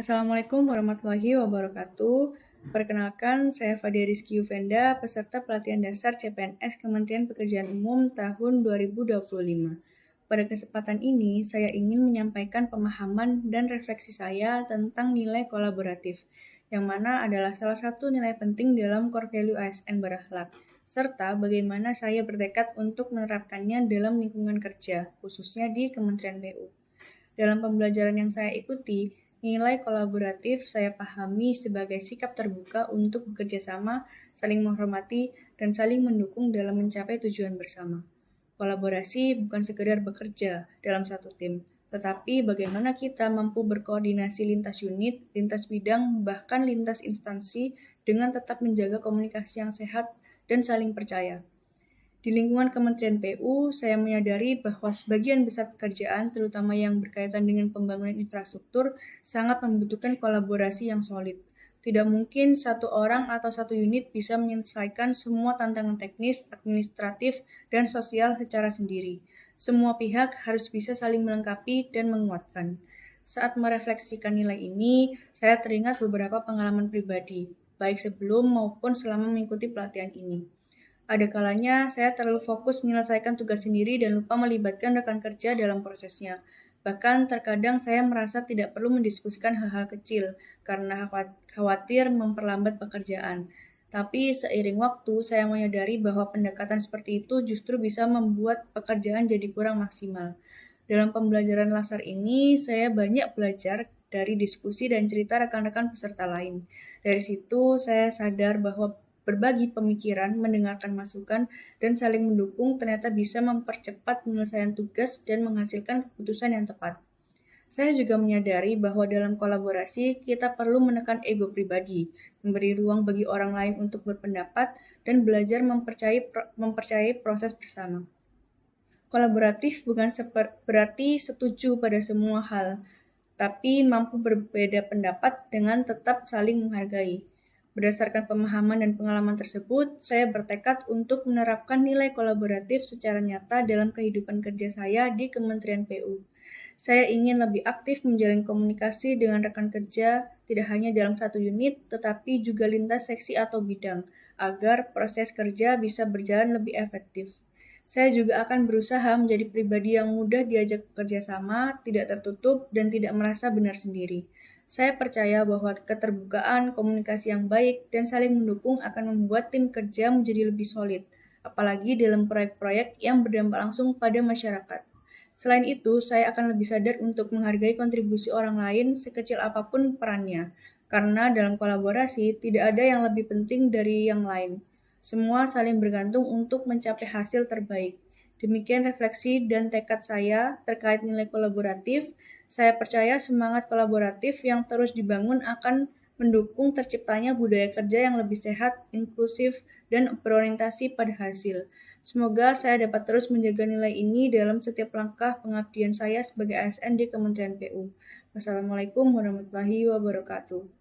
Assalamualaikum warahmatullahi wabarakatuh. Perkenalkan, saya Fadia Rizky Yuvenda, peserta pelatihan dasar CPNS Kementerian Pekerjaan Umum tahun 2025. Pada kesempatan ini, saya ingin menyampaikan pemahaman dan refleksi saya tentang nilai kolaboratif, yang mana adalah salah satu nilai penting dalam core value ASN berakhlak, serta bagaimana saya bertekad untuk menerapkannya dalam lingkungan kerja, khususnya di Kementerian PU. Dalam pembelajaran yang saya ikuti, nilai kolaboratif saya pahami sebagai sikap terbuka untuk bekerja sama, saling menghormati, dan saling mendukung dalam mencapai tujuan bersama. Kolaborasi bukan sekedar bekerja dalam satu tim, tetapi bagaimana kita mampu berkoordinasi lintas unit, lintas bidang, bahkan lintas instansi dengan tetap menjaga komunikasi yang sehat dan saling percaya. Di lingkungan Kementerian PU, saya menyadari bahwa sebagian besar pekerjaan, terutama yang berkaitan dengan pembangunan infrastruktur, sangat membutuhkan kolaborasi yang solid. Tidak mungkin satu orang atau satu unit bisa menyelesaikan semua tantangan teknis, administratif, dan sosial secara sendiri. Semua pihak harus bisa saling melengkapi dan menguatkan. Saat merefleksikan nilai ini, saya teringat beberapa pengalaman pribadi, baik sebelum maupun selama mengikuti pelatihan ini. Ada kalanya saya terlalu fokus menyelesaikan tugas sendiri dan lupa melibatkan rekan kerja dalam prosesnya. Bahkan terkadang saya merasa tidak perlu mendiskusikan hal-hal kecil karena khawatir memperlambat pekerjaan. Tapi seiring waktu, saya menyadari bahwa pendekatan seperti itu justru bisa membuat pekerjaan jadi kurang maksimal. Dalam pembelajaran laser ini, saya banyak belajar dari diskusi dan cerita rekan-rekan peserta lain. Dari situ, saya sadar bahwa berbagi pemikiran, mendengarkan masukan, dan saling mendukung ternyata bisa mempercepat penyelesaian tugas dan menghasilkan keputusan yang tepat. Saya juga menyadari bahwa dalam kolaborasi kita perlu menekan ego pribadi, memberi ruang bagi orang lain untuk berpendapat, dan belajar mempercayai proses bersama. Kolaboratif bukan berarti setuju pada semua hal, tapi mampu berbeda pendapat dengan tetap saling menghargai. Berdasarkan pemahaman dan pengalaman tersebut, saya bertekad untuk menerapkan nilai kolaboratif secara nyata dalam kehidupan kerja saya di Kementerian PU. Saya ingin lebih aktif menjalin komunikasi dengan rekan kerja, tidak hanya dalam satu unit, tetapi juga lintas seksi atau bidang, agar proses kerja bisa berjalan lebih efektif. Saya juga akan berusaha menjadi pribadi yang mudah diajak bekerja sama, tidak tertutup, dan tidak merasa benar sendiri. Saya percaya bahwa keterbukaan, komunikasi yang baik, dan saling mendukung akan membuat tim kerja menjadi lebih solid, apalagi dalam proyek-proyek yang berdampak langsung pada masyarakat. Selain itu, saya akan lebih sadar untuk menghargai kontribusi orang lain sekecil apapun perannya, karena dalam kolaborasi tidak ada yang lebih penting dari yang lain. Semua saling bergantung untuk mencapai hasil terbaik. Demikian refleksi dan tekad saya terkait nilai kolaboratif. Saya percaya semangat kolaboratif yang terus dibangun akan mendukung terciptanya budaya kerja yang lebih sehat, inklusif, dan berorientasi pada hasil. Semoga saya dapat terus menjaga nilai ini dalam setiap langkah pengabdian saya sebagai ASN di Kementerian PU. Wassalamualaikum warahmatullahi wabarakatuh.